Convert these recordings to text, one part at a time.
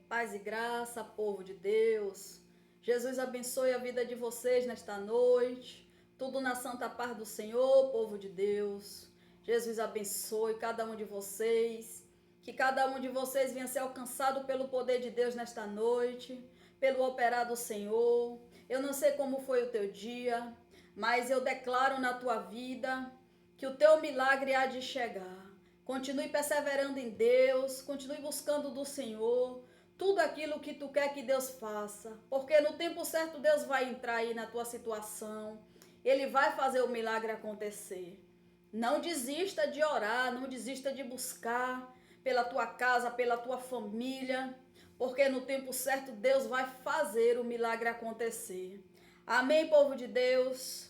Paz e graça, povo de Deus. Jesus abençoe a vida de vocês nesta noite. Tudo na santa paz do Senhor, povo de Deus. Jesus abençoe cada um de vocês. Que cada um de vocês venha ser alcançado pelo poder de Deus nesta noite, pelo operar do Senhor. Eu não sei como foi o teu dia, mas eu declaro na tua vida que o teu milagre há de chegar. Continue perseverando em Deus, continue buscando do Senhor tudo aquilo que tu quer que Deus faça, porque no tempo certo Deus vai entrar aí na tua situação, Ele vai fazer o milagre acontecer. Não desista de orar, não desista de buscar pela tua casa, pela tua família, porque no tempo certo Deus vai fazer o milagre acontecer. Amém, povo de Deus?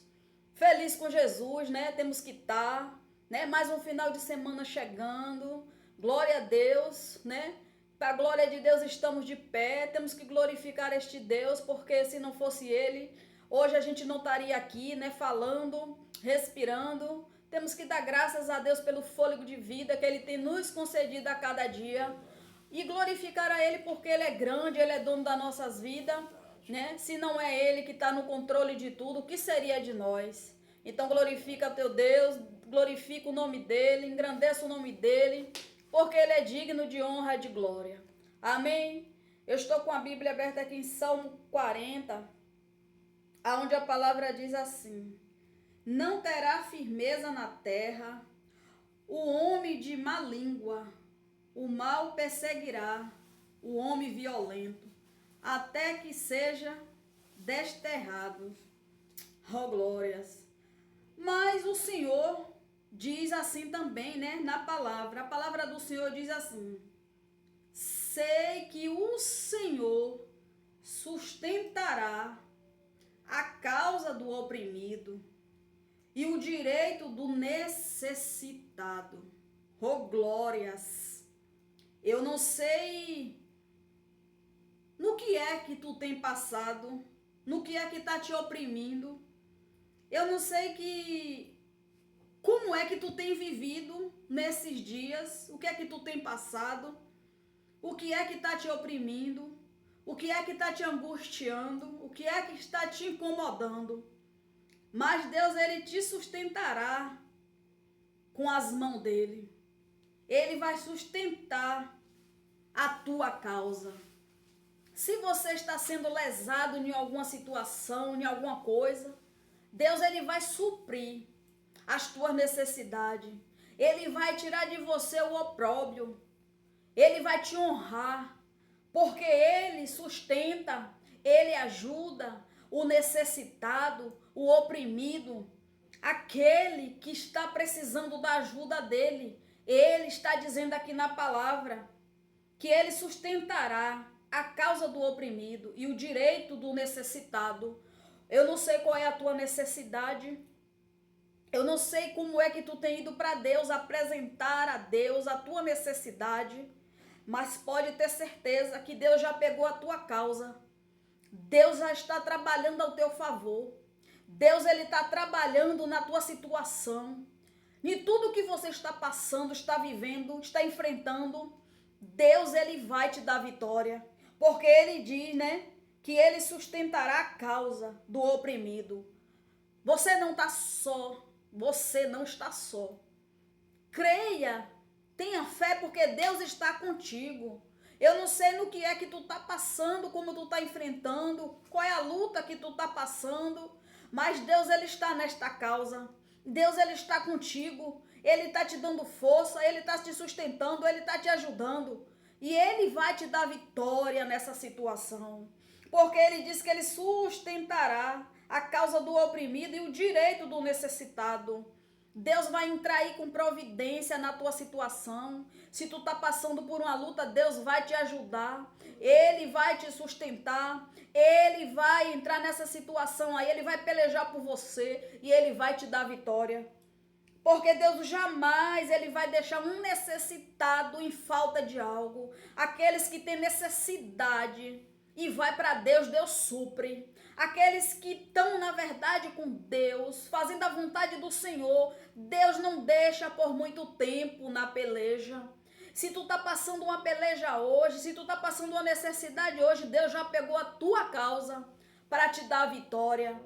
Feliz com Jesus, né? Temos que estar, né? Mais um final de semana chegando. Glória a Deus, né? Para a glória de Deus estamos de pé, temos que glorificar este Deus, porque se não fosse Ele, hoje a gente não estaria aqui, né, falando, respirando. Temos que dar graças a Deus pelo fôlego de vida que Ele tem nos concedido a cada dia e glorificar a Ele porque Ele é grande, Ele é dono das nossas vidas, né? Se não é Ele que está no controle de tudo, o que seria de nós? Então glorifica teu Deus, glorifica o nome dEle, engrandeça o nome dEle, porque Ele é digno de honra e de glória. Amém? Eu estou com a Bíblia aberta aqui em Salmo 40, onde a palavra diz assim: não terá firmeza na terra o homem de má língua, o mal perseguirá o homem violento, até que seja desterrado. Oh, glórias! Mas o Senhor diz assim também, né, na palavra. A palavra do Senhor diz assim: sei que o Senhor sustentará a causa do oprimido e o direito do necessitado. Oh, glórias! Eu não sei no que é que tu tem passado, no que é que está te oprimindo. Eu não sei como é que tu tem vivido nesses dias, o que é que tu tem passado, o que é que está te oprimindo, o que é que está te angustiando, o que é que está te incomodando. Mas Deus, Ele te sustentará com as mãos dEle. Ele vai sustentar a tua causa. Se você está sendo lesado em alguma situação, em alguma coisa, Deus, Ele vai suprir as tuas necessidades. Ele vai tirar de você o opróbrio. Ele vai te honrar, porque Ele sustenta, Ele ajuda o necessitado, o oprimido, aquele que está precisando da ajuda dEle. Ele está dizendo aqui na palavra que Ele sustentará a causa do oprimido e o direito do necessitado. Eu não sei qual é a tua necessidade. Eu não sei como é que tu tem ido para Deus, apresentar a Deus a tua necessidade, mas pode ter certeza que Deus já pegou a tua causa. Deus já está trabalhando ao teu favor. Deus, Ele está trabalhando na tua situação. Em tudo que você está passando, está vivendo, está enfrentando, Deus, Ele vai te dar vitória. Porque Ele diz, né, que Ele sustentará a causa do oprimido. Você não está só. Você não está só. Creia, tenha fé, porque Deus está contigo. Eu não sei no que é que tu está passando, como tu está enfrentando, qual é a luta que tu está passando, mas Deus, Ele está nesta causa. Deus, Ele está contigo. Ele está te dando força, Ele está te sustentando, Ele está te ajudando. E Ele vai te dar vitória nessa situação. Porque Ele diz que Ele sustentará a causa do oprimido e o direito do necessitado. Deus vai entrar aí com providência na tua situação. Se tu tá passando por uma luta, Deus vai te ajudar. Ele vai te sustentar. Ele vai entrar nessa situação aí. Ele vai pelejar por você e Ele vai te dar vitória. Porque Deus jamais Ele vai deixar um necessitado em falta de algo. Aqueles que têm necessidade e vai para Deus, Deus supre. Aqueles que estão, na verdade, com Deus, fazendo a vontade do Senhor, Deus não deixa por muito tempo na peleja. Se tu tá passando uma peleja hoje, se tu tá passando uma necessidade hoje, Deus já pegou a tua causa para te dar a vitória.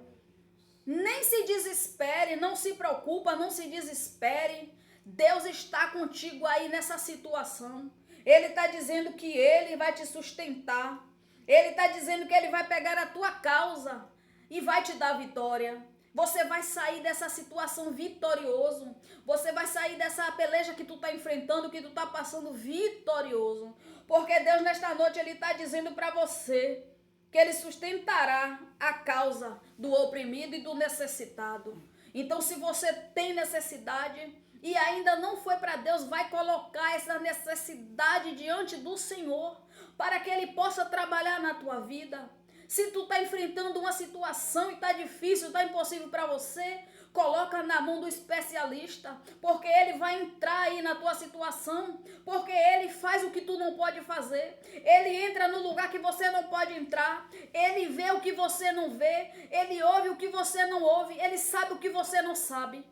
Nem se desespere, não se preocupa, não se desespere. Deus está contigo aí nessa situação. Ele está dizendo que Ele vai te sustentar. Ele está dizendo que Ele vai pegar a tua causa e vai te dar vitória. Você vai sair dessa situação vitorioso. Você vai sair dessa peleja que tu está enfrentando, que tu está passando vitorioso. Porque Deus nesta noite Ele está dizendo para você que Ele sustentará a causa do oprimido e do necessitado. Então, se você tem necessidade e ainda não foi para Deus, vai colocar essa necessidade diante do Senhor para que Ele possa trabalhar na tua vida. Se tu está enfrentando uma situação e está difícil, está impossível para você, coloca na mão do especialista, porque ele vai entrar aí na tua situação, porque ele faz o que tu não pode fazer, ele entra no lugar que você não pode entrar, ele vê o que você não vê, ele ouve o que você não ouve, ele sabe o que você não sabe.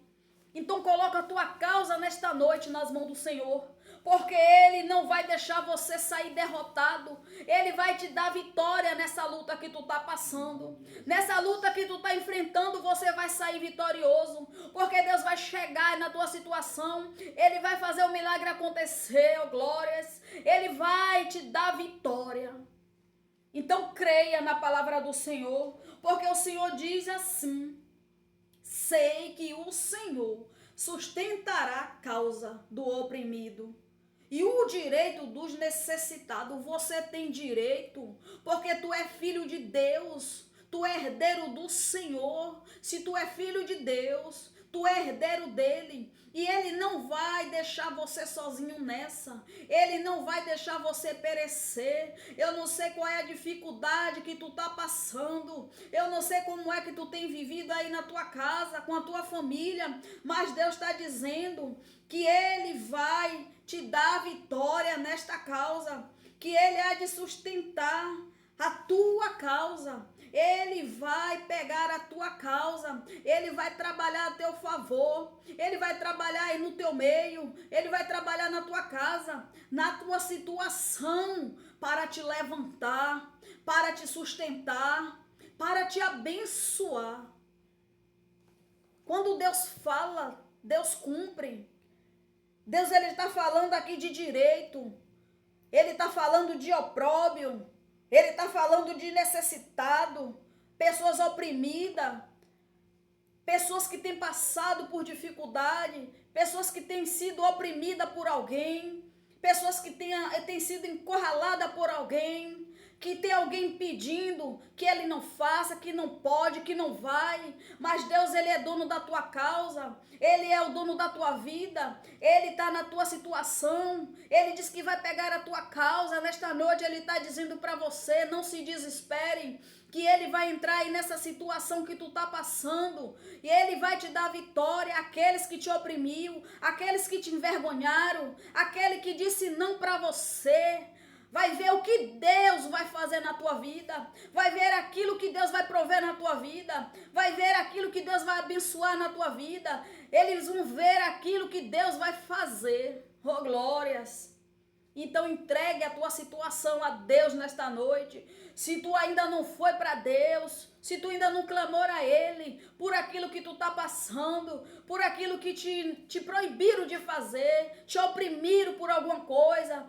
Então coloca a tua causa nesta noite nas mãos do Senhor, porque Ele não vai deixar você sair derrotado. Ele vai te dar vitória nessa luta que tu está passando. Nessa luta que tu está enfrentando, você vai sair vitorioso, porque Deus vai chegar na tua situação. Ele vai fazer o milagre acontecer, oh glórias. Ele vai te dar vitória. Então creia na palavra do Senhor, porque o Senhor diz assim: sei que o Senhor sustentará a causa do oprimido e o direito dos necessitados. Você tem direito, porque tu é filho de Deus, tu é herdeiro do Senhor. Se tu é filho de Deus, tu é herdeiro dele. E ele não vai deixar você sozinho nessa. Ele não vai deixar você perecer. Eu não sei qual é a dificuldade que tu tá passando. Eu não sei como é que tu tem vivido aí na tua casa, com a tua família. Mas Deus está dizendo que Ele vai te dar vitória nesta causa. Que Ele há de sustentar a tua causa. Ele vai pegar a tua causa, Ele vai trabalhar a teu favor, Ele vai trabalhar aí no teu meio, Ele vai trabalhar na tua casa, na tua situação, para te levantar, para te sustentar, para te abençoar. Quando Deus fala, Deus cumpre. Deus, Ele está falando aqui de direito, Ele está falando de opróbrio, Ele está falando de necessitado, pessoas oprimidas, pessoas que têm passado por dificuldade, pessoas que têm sido oprimidas por alguém, pessoas que têm sido encurraladas por alguém, que tem alguém pedindo que ele não faça, que não pode, que não vai. Mas Deus, Ele é dono da tua causa, Ele é o dono da tua vida, Ele está na tua situação, Ele diz que vai pegar a tua causa. Nesta noite Ele está dizendo para você, não se desespere, que Ele vai entrar aí nessa situação que tu está passando, e Ele vai te dar vitória. Aqueles que te oprimiu, aqueles que te envergonharam, aquele que disse não para você, vai ver o que Deus vai fazer na tua vida, vai ver aquilo que Deus vai prover na tua vida, vai ver aquilo que Deus vai abençoar na tua vida. Eles vão ver aquilo que Deus vai fazer. Oh, glórias! Então entregue a tua situação a Deus nesta noite. Se tu ainda não foi para Deus, se tu ainda não clamou a Ele por aquilo que tu está passando, por aquilo que te proibiram de fazer, te oprimiram por alguma coisa,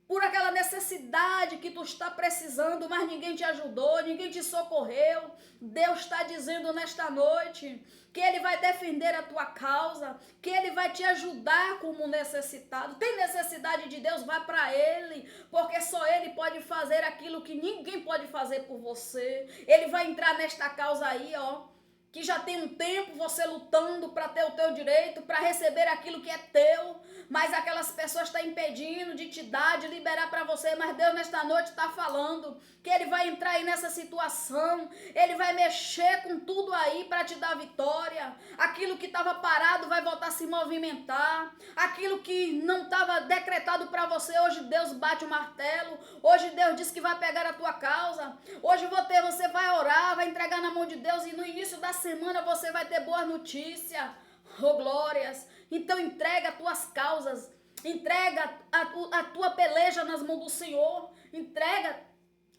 por aquela necessidade que tu está precisando, mas ninguém te ajudou, ninguém te socorreu, Deus está dizendo nesta noite que Ele vai defender a tua causa, que Ele vai te ajudar como necessitado. Tem necessidade de Deus, vai para Ele, porque só Ele pode fazer aquilo que ninguém pode fazer por você. Ele vai entrar nesta causa aí, ó, que já tem um tempo você lutando para ter o teu direito, para receber aquilo que é teu, mas aquelas pessoas estão impedindo de te dar, de liberar para você. Mas Deus nesta noite está falando que Ele vai entrar aí nessa situação, Ele vai mexer com tudo aí para te dar vitória. Aquilo que estava parado vai voltar a se movimentar, aquilo que não estava decretado para você, hoje Deus bate o martelo, hoje Deus diz que vai pegar a tua causa, hoje você vai orar, vai entregar na mão de Deus, e no início da semana você vai ter boa notícia. Oh, glórias! Então entrega as tuas causas Entrega a tua peleja nas mãos do Senhor. Entrega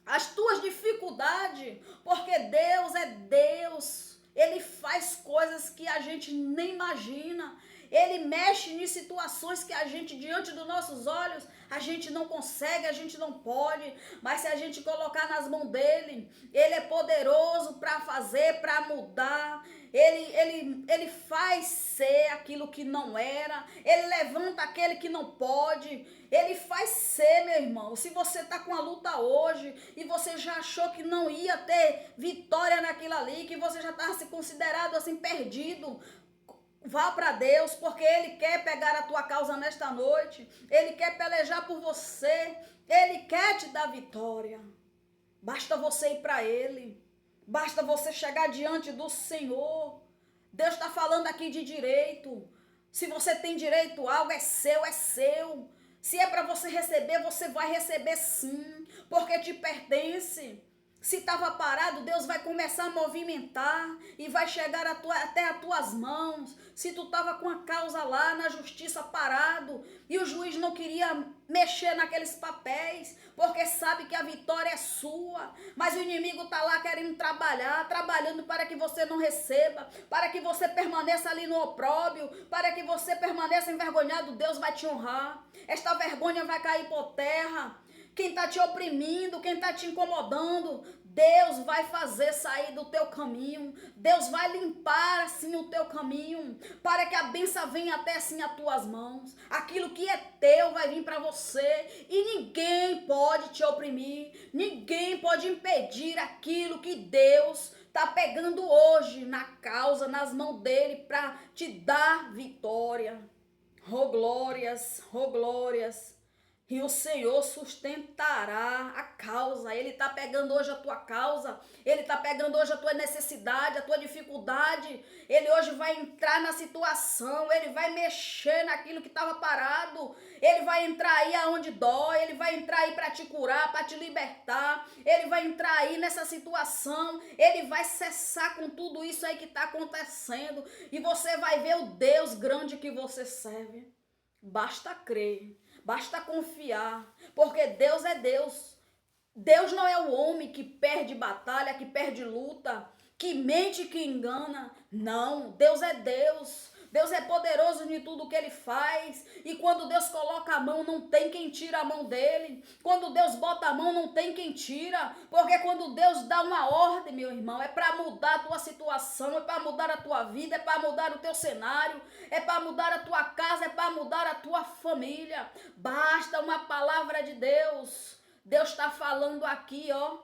as tuas dificuldades, porque Deus é Deus. Ele faz coisas que a gente nem imagina. Ele mexe em situações que a gente, diante dos nossos olhos, a gente não consegue, a gente não pode. Mas se a gente colocar nas mãos dele, ele é poderoso para fazer, para mudar. Ele faz ser aquilo que não era. Ele levanta aquele que não pode. Ele faz ser, meu irmão. Se você está com a luta hoje e você já achou que não ia ter vitória naquilo ali, que você já estava se considerado assim perdido, vá para Deus, porque Ele quer pegar a tua causa nesta noite. Ele quer pelejar por você. Ele quer te dar vitória. Basta você ir para Ele. Basta você chegar diante do Senhor. Deus está falando aqui de direito. Se você tem direito a algo, é seu, é seu. Se é para você receber, você vai receber sim, porque te pertence. Se estava parado, Deus vai começar a movimentar e vai chegar até as tuas mãos. Se tu estava com a causa lá na justiça parado e o juiz não queria mexer naqueles papéis, porque sabe que a vitória é sua, mas o inimigo está lá querendo trabalhando para que você não receba, para que você permaneça ali no opróbrio, para que você permaneça envergonhado, Deus vai te honrar. Esta vergonha vai cair por terra. Quem está te oprimindo, quem está te incomodando, Deus vai fazer sair do teu caminho. Deus vai limpar assim o teu caminho, para que a bênção venha até assim as tuas mãos. Aquilo que é teu vai vir para você e ninguém pode te oprimir, ninguém pode impedir aquilo que Deus está pegando hoje na causa, nas mãos dele, para te dar vitória. Oh glórias, oh glórias. E o Senhor sustentará a causa. Ele está pegando hoje a tua causa. Ele está pegando hoje a tua necessidade, a tua dificuldade. Ele hoje vai entrar na situação. Ele vai mexer naquilo que estava parado. Ele vai entrar aí aonde dói. Ele vai entrar aí para te curar, para te libertar. Ele vai entrar aí nessa situação. Ele vai cessar com tudo isso aí que está acontecendo. E você vai ver o Deus grande que você serve. Basta crer. Basta confiar, porque Deus é Deus. Deus não é o homem que perde batalha, que perde luta, que mente, que engana. Não, Deus é Deus. Deus é poderoso em tudo que Ele faz. E quando Deus coloca a mão, não tem quem tira a mão dele. Quando Deus bota a mão, não tem quem tira. Porque quando Deus dá uma ordem, meu irmão, é para mudar a tua situação, é para mudar a tua vida, é para mudar o teu cenário, é para mudar a tua casa, é para mudar a tua família. Basta uma palavra de Deus. Deus está falando aqui, ó.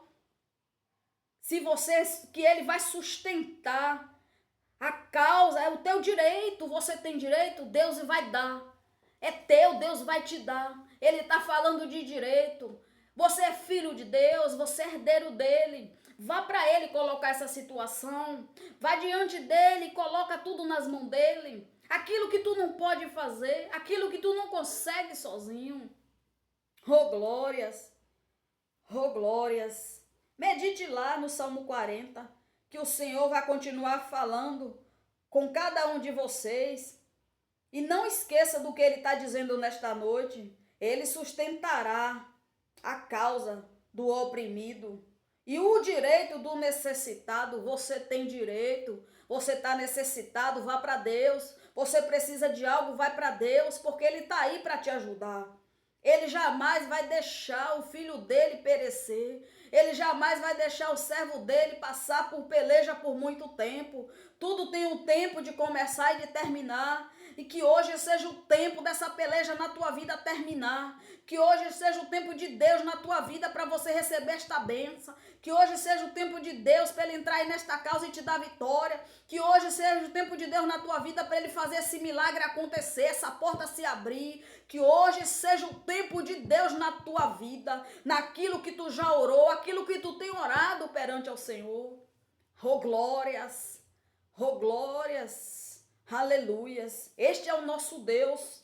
Se você, que Ele vai sustentar a causa, é o teu direito, você tem direito, Deus vai dar. É teu, Deus vai te dar. Ele está falando de direito. Você é filho de Deus, você é herdeiro dele. Vá para ele colocar essa situação. Vá diante dele e coloca tudo nas mãos dele. Aquilo que tu não pode fazer, aquilo que tu não consegue sozinho. Oh glórias, oh glórias. Medite lá no Salmo 40. Que o Senhor vai continuar falando com cada um de vocês. E não esqueça do que Ele está dizendo nesta noite. Ele sustentará a causa do oprimido. E o direito do necessitado, você tem direito. Você está necessitado, vá para Deus. Você precisa de algo, vai para Deus, porque Ele está aí para te ajudar. Ele jamais vai deixar o filho dele perecer. Ele jamais vai deixar o servo dele passar por peleja por muito tempo. Tudo tem um tempo de começar e de terminar. E que hoje seja o tempo dessa peleja na tua vida terminar. Que hoje seja o tempo de Deus na tua vida para você receber esta bênção. Que hoje seja o tempo de Deus para Ele entrar aí nesta causa e te dar vitória. Que hoje seja o tempo de Deus na tua vida para Ele fazer esse milagre acontecer, essa porta se abrir. Que hoje seja o tempo de Deus na tua vida, naquilo que tu já orou, aquilo que tu tem orado perante ao Senhor. Oh glórias, oh glórias, aleluias. Este é o nosso Deus,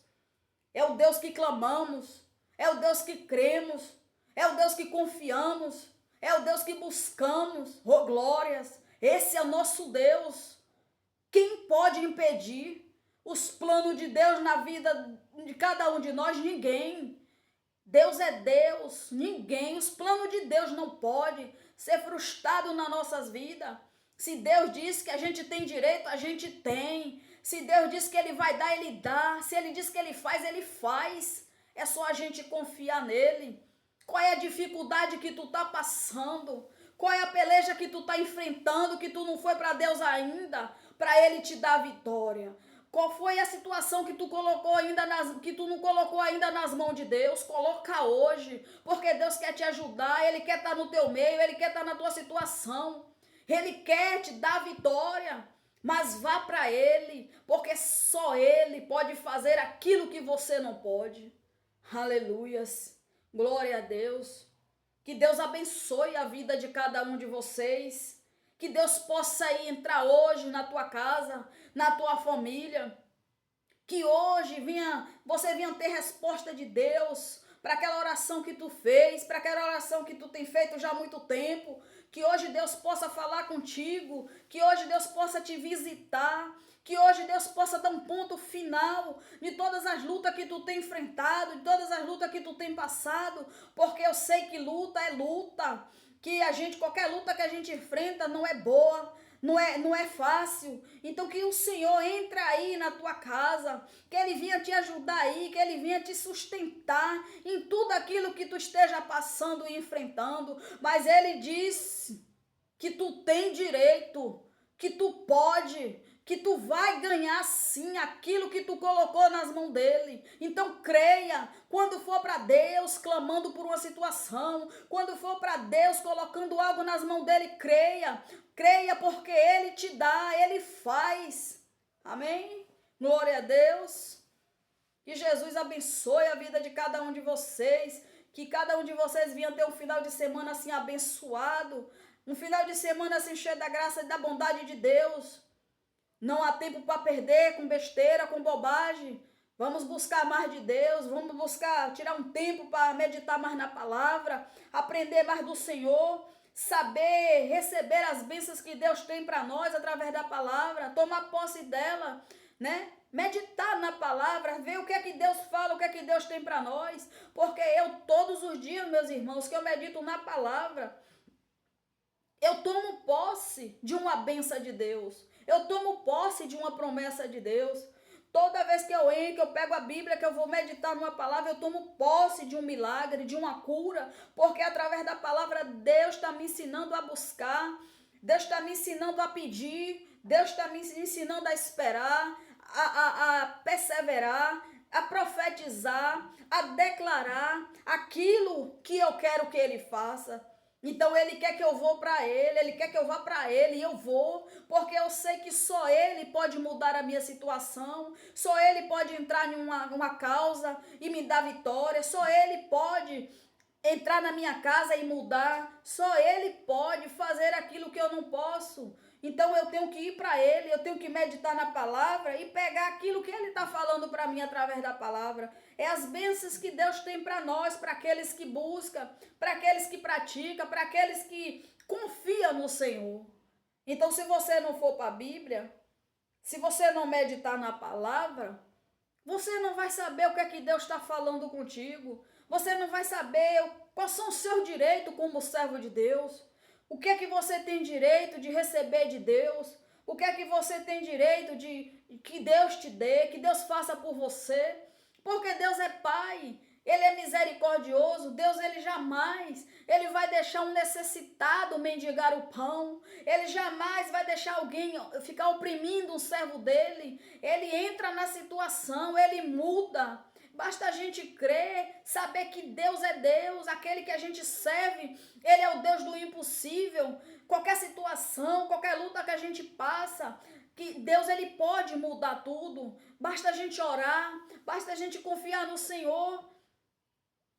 é o Deus que clamamos, é o Deus que cremos, é o Deus que confiamos, é o Deus que buscamos. Oh glórias, esse é o nosso Deus. Quem pode impedir? os planos de Deus na vida de cada um de nós? Ninguém. Deus é Deus, ninguém. Os planos de Deus não podem ser frustrados nas nossas vidas. Se Deus diz que a gente tem direito, a gente tem. Se Deus diz que Ele vai dar, Ele dá. Se Ele diz que Ele faz, Ele faz. É só a gente confiar nele. Qual é a dificuldade que tu tá passando? Qual é a peleja que tu tá enfrentando, que tu não foi para Deus ainda, para Ele te dar a vitória? Qual foi a situação que tu colocou ainda que tu não colocou ainda nas mãos de Deus? Coloca hoje, porque Deus quer te ajudar, Ele quer estar no teu meio, Ele quer estar na tua situação. Ele quer te dar vitória, mas vá para Ele, porque só Ele pode fazer aquilo que você não pode. Aleluias, glória a Deus. Que Deus abençoe a vida de cada um de vocês. Que Deus possa entrar hoje na tua casa, na tua família. Que hoje você venha ter resposta de Deus para aquela oração que tu fez, para aquela oração que tu tem feito já há muito tempo. Que hoje Deus possa falar contigo, que hoje Deus possa te visitar, que hoje Deus possa dar um ponto final de todas as lutas que tu tem enfrentado, de todas as lutas que tu tem passado, porque eu sei que luta é luta, que qualquer luta que a gente enfrenta não é boa, não é fácil. Então que o Senhor entre aí na tua casa, que Ele venha te ajudar aí, que Ele venha te sustentar em tudo aquilo que tu esteja passando e enfrentando. Mas Ele disse que tu tem direito, que tu pode, que tu vai ganhar sim aquilo que tu colocou nas mãos dele. Então creia, quando for para Deus clamando por uma situação, quando for para Deus colocando algo nas mãos dele, creia. Creia porque Ele te dá, Ele faz. Amém? Glória a Deus. Que Jesus abençoe a vida de cada um de vocês. Que cada um de vocês venha ter um final de semana assim abençoado. Um final de semana assim cheio da graça e da bondade de Deus. Não há tempo para perder com besteira, com bobagem. Vamos buscar mais de Deus, vamos buscar tirar um tempo para meditar mais na palavra, aprender mais do Senhor, saber receber as bênçãos que Deus tem para nós através da palavra, tomar posse dela, né? Meditar na palavra, ver o que é que Deus fala, o que é que Deus tem para nós, porque eu todos os dias, meus irmãos, que eu medito na palavra, eu tomo posse de uma bênção de Deus. Eu tomo posse de uma promessa de Deus. Toda vez que eu entro, eu pego a Bíblia, que eu vou meditar numa palavra, eu tomo posse de um milagre, de uma cura, porque através da palavra Deus está me ensinando a buscar, Deus está me ensinando a pedir, Deus está me ensinando a esperar, a perseverar, a profetizar, a declarar aquilo que eu quero que Ele faça. Então Ele quer que eu vou para Ele quer que eu vá para Ele, e eu vou, porque eu sei que só Ele pode mudar a minha situação, só Ele pode entrar em uma causa e me dar vitória, só Ele pode entrar na minha casa e mudar, só Ele pode fazer aquilo que eu não posso. Então eu tenho que ir para Ele, eu tenho que meditar na palavra e pegar aquilo que Ele está falando para mim através da palavra. É as bênçãos que Deus tem para nós, para aqueles que buscam, para aqueles que praticam, para aqueles que confiam no Senhor. Então se você não for para a Bíblia, se você não meditar na palavra, você não vai saber o que é que Deus está falando contigo. Você não vai saber quais são os seus direitos como servo de Deus. O que é que você tem direito de receber de Deus? O que é que você tem direito de que Deus te dê, que Deus faça por você? Porque Deus é Pai, Ele é misericordioso, Deus Ele jamais, Ele vai deixar um necessitado mendigar o pão, Ele jamais vai deixar alguém ficar oprimindo um servo dele, Ele entra na situação, Ele muda. Basta a gente crer, saber que Deus é Deus, aquele que a gente serve, Ele é o Deus do impossível. Qualquer situação, qualquer luta que a gente passa, que Deus Ele pode mudar tudo. Basta a gente orar, basta a gente confiar no Senhor,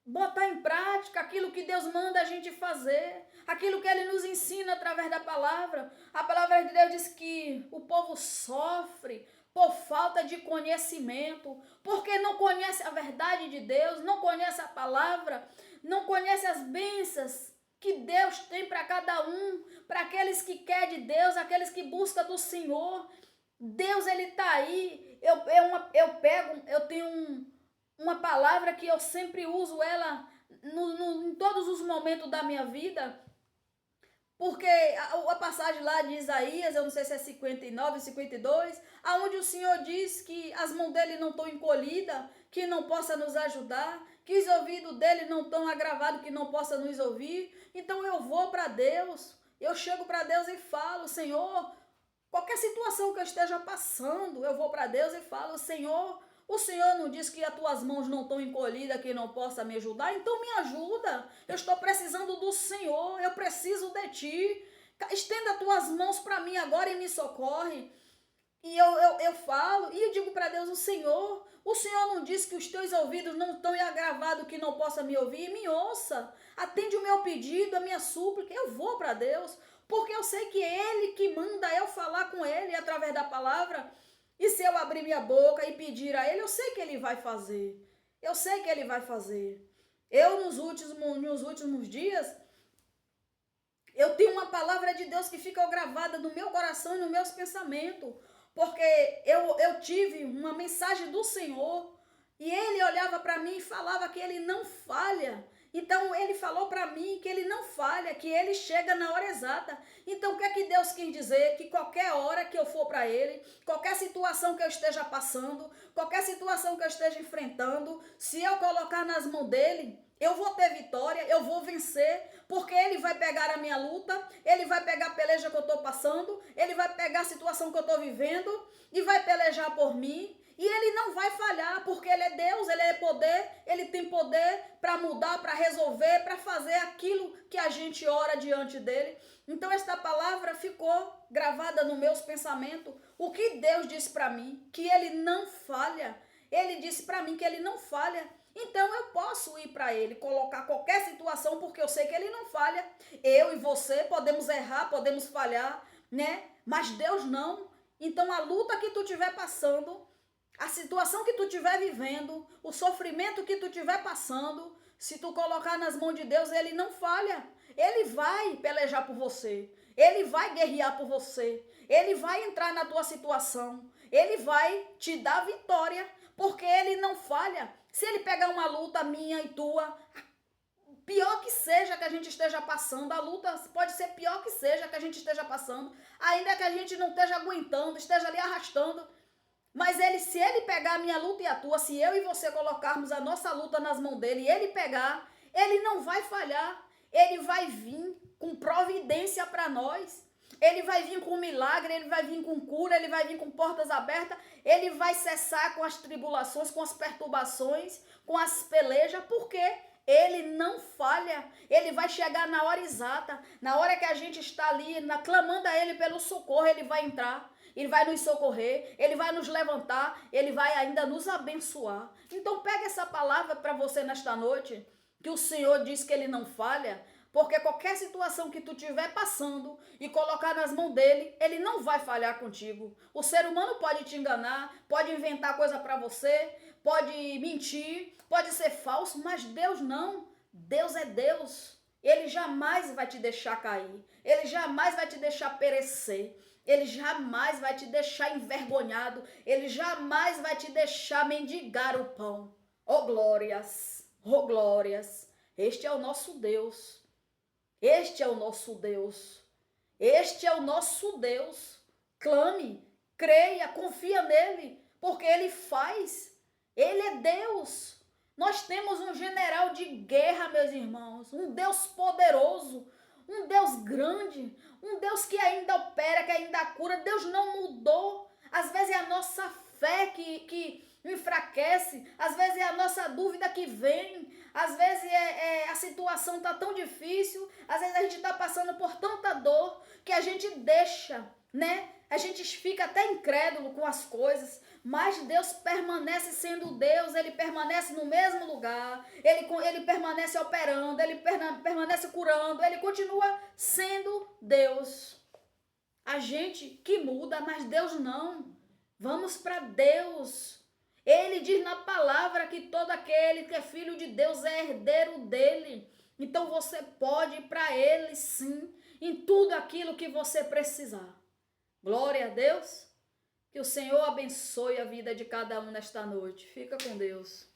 botar em prática aquilo que Deus manda a gente fazer, aquilo que Ele nos ensina através da palavra. A palavra de Deus diz que o povo sofre por falta de conhecimento, porque não conhece a verdade de Deus, não conhece a palavra, não conhece as bênçãos que Deus tem para cada um, para aqueles que querem de Deus, aqueles que buscam do Senhor. Deus, ele está aí. Eu tenho uma palavra que eu sempre uso ela em todos os momentos da minha vida, porque a passagem lá de Isaías, eu não sei se é 59, 52, aonde o Senhor diz que as mãos dele não estão encolhidas, que não possa nos ajudar, que os ouvidos dele não estão agravados, que não possa nos ouvir. Então eu vou para Deus, eu chego para Deus e falo: Senhor, qualquer situação que eu esteja passando, eu vou para Deus e falo: Senhor, o Senhor não diz que as tuas mãos não estão encolhidas, que não possa me ajudar? Então me ajuda. Eu estou precisando do Senhor, eu preciso de ti. Estenda as tuas mãos para mim agora e me socorre. E eu falo, e eu digo para Deus: o Senhor não disse que os teus ouvidos não estão agravados, que não possa me ouvir? Me ouça, atende o meu pedido, a minha súplica. Eu vou para Deus, porque eu sei que é Ele que manda eu falar com Ele através da palavra. E se eu abrir minha boca e pedir a Ele, eu sei que Ele vai fazer. Eu sei que Ele vai fazer. Eu, nos últimos dias, eu tenho uma palavra de Deus que fica gravada no meu coração e nos meus pensamentos. Porque eu tive uma mensagem do Senhor e Ele olhava para mim e falava que Ele não falha. Então Ele falou para mim que Ele não falha, que Ele chega na hora exata. Então o que é que Deus quis dizer? Que qualquer hora que eu for para Ele, qualquer situação que eu esteja passando, qualquer situação que eu esteja enfrentando, se eu colocar nas mãos dEle, eu vou ter vitória, eu vou vencer, porque Ele vai pegar a minha luta, Ele vai pegar a peleja que eu estou passando, Ele vai pegar a situação que eu estou vivendo e vai pelejar por mim. E Ele não vai falhar, porque Ele é Deus, Ele é poder, Ele tem poder para mudar, para resolver, para fazer aquilo que a gente ora diante dEle. Então esta palavra ficou gravada nos meus pensamentos. O que Deus disse para mim? Que Ele não falha. Ele disse para mim que Ele não falha. Então eu posso ir para Ele, colocar qualquer situação, porque eu sei que Ele não falha. Eu e você podemos errar, podemos falhar, né? Mas Deus não. Então a luta que tu estiver passando, a situação que tu estiver vivendo, o sofrimento que tu estiver passando, se tu colocar nas mãos de Deus, Ele não falha. Ele vai pelejar por você. Ele vai guerrear por você. Ele vai entrar na tua situação. Ele vai te dar vitória, porque Ele não falha. Se Ele pegar uma luta minha e tua, pior que seja que a gente esteja passando, a luta pode ser pior que seja que a gente esteja passando, ainda que a gente não esteja aguentando, esteja ali arrastando, mas se Ele pegar a minha luta e a tua, se eu e você colocarmos a nossa luta nas mãos dEle e Ele pegar, Ele não vai falhar. Ele vai vir com providência para nós. Ele vai vir com milagre, Ele vai vir com cura, Ele vai vir com portas abertas, Ele vai cessar com as tribulações, com as perturbações, com as pelejas, porque Ele não falha. Ele vai chegar na hora exata, na hora que a gente está ali, clamando a Ele pelo socorro, Ele vai entrar. Ele vai nos socorrer, Ele vai nos levantar, Ele vai ainda nos abençoar. Então pega essa palavra para você nesta noite, que o Senhor diz que Ele não falha, porque qualquer situação que tu estiver passando e colocar nas mãos dEle, Ele não vai falhar contigo. O ser humano pode te enganar, pode inventar coisa para você, pode mentir, pode ser falso, mas Deus não. Deus é Deus. Ele jamais vai te deixar cair, Ele jamais vai te deixar perecer. Ele jamais vai te deixar envergonhado. Ele jamais vai te deixar mendigar o pão. Oh glórias, oh glórias. Este é o nosso Deus. Este é o nosso Deus. Este é o nosso Deus. Clame, creia, confia nele, porque Ele faz. Ele é Deus. Nós temos um general de guerra, meus irmãos. Um Deus poderoso. Um Deus grande, um Deus que ainda opera, que ainda cura. Deus não mudou. Às vezes é a nossa fé que enfraquece, às vezes é a nossa dúvida que vem, às vezes a situação está tão difícil, às vezes a gente está passando por tanta dor que a gente deixa, né? A gente fica até incrédulo com as coisas, mas Deus permanece sendo Deus, Ele permanece no mesmo lugar, Ele permanece operando, Ele permanece curando, Ele continua sendo Deus. A gente que muda, mas Deus não. Vamos para Deus. Ele diz na palavra que todo aquele que é filho de Deus é herdeiro dele. Então você pode ir para Ele sim, em tudo aquilo que você precisar. Glória a Deus. Que o Senhor abençoe a vida de cada um nesta noite. Fica com Deus.